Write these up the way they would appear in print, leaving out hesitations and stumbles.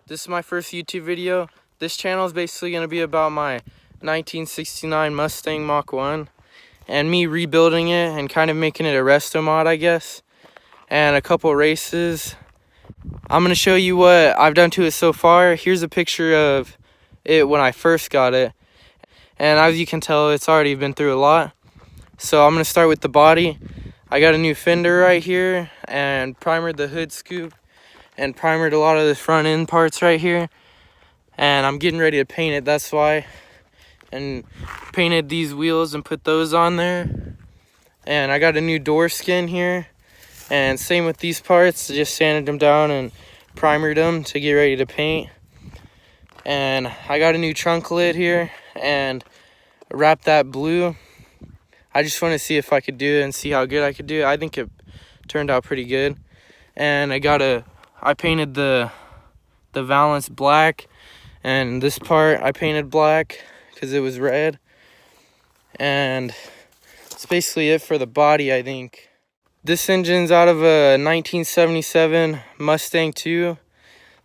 This is my first YouTube video. This channel is basically going to be about my 1969 Mustang Mach 1 and me rebuilding it and kind of making it a resto mod, I guess, and a couple races. I'm going to show you what I've done to it so far. Here's a picture of it when I first got it, and as you can tell, it's already been through a lot. So I'm going to start with the body. I got a new fender right here and primered the hood scoop and primered a lot of the front end parts right here, and I'm getting ready to paint it, that's why. And painted these wheels and put those on there, and I got a new door skin here, and same with these parts, just sanded them down and primered them to get ready to paint. And I got a new trunk lid here and wrapped that blue. I just want to see if I could do it and see how good I could do it. I think it turned out pretty good. And I painted the valance black, and this part I painted black because it was red. And it's basically it for the body, I think. This engine's out of a 1977 Mustang 2.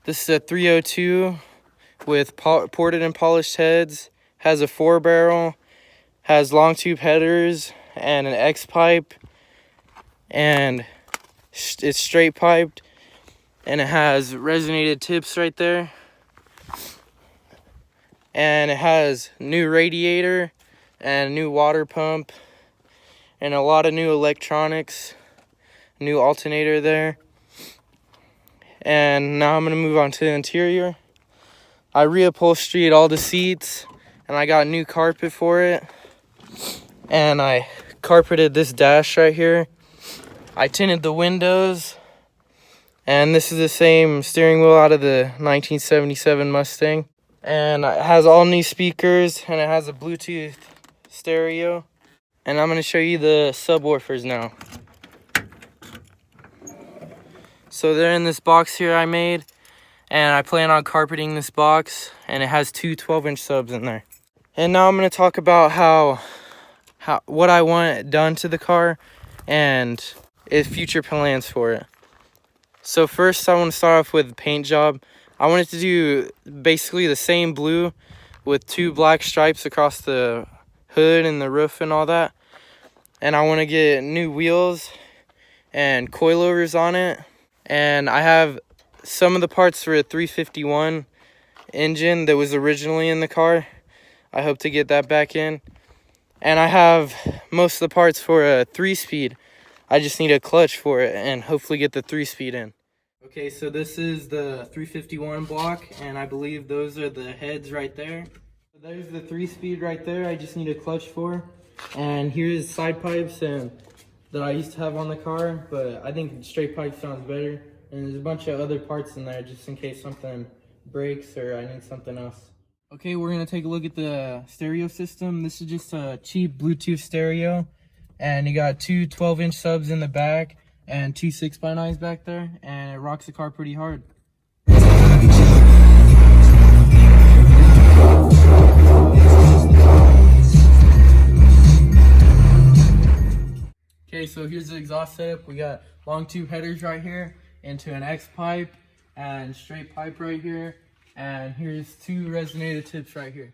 This is a 302 with ported and polished heads. Has a 4-barrel, has long tube headers and an X pipe, and it's straight piped. And it has resonated tips right there, and it has new radiator and new water pump and a lot of new electronics, new alternator there. And now I'm gonna move on to the interior. I reupholstered all the seats, and I got new carpet for it, and I carpeted this dash right here. I tinted the windows. And this is the same steering wheel out of the 1977 Mustang. And it has all new speakers, and it has a Bluetooth stereo. And I'm going to show you the subwoofers now. So they're in this box here I made, and I plan on carpeting this box, and it has two 12-inch subs in there. And now I'm going to talk about what I want done to the car and future plans for it. So first I want to start off with the paint job. I wanted to do basically the same blue with two black stripes across the hood and the roof and all that. And I want to get new wheels and coilovers on it. And I have some of the parts for a 351 engine that was originally in the car. I hope to get that back in. And I have most of the parts for a 3-speed. I just need a clutch for it and hopefully get the 3-speed in. Okay, so this is the 351 block, and I believe those are the heads right there. So there's the 3-speed right there. I just need a clutch for. And here's side pipes and that I used to have on the car, but I think straight pipe sounds better. And there's a bunch of other parts in there just in case something breaks or I need something else. Okay, we're gonna take a look at the stereo system. This is just a cheap Bluetooth stereo. And you got two 12-inch subs in the back and two 6x9s back there, and it rocks the car pretty hard. Okay, so here's the exhaust setup. We got long tube headers right here into an X pipe and straight pipe right here, and here's two resonated tips right here.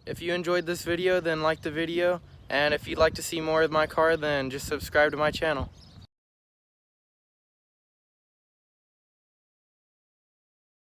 If you enjoyed this video, then like the video, and if you'd like to see more of my car, then just subscribe to my channel.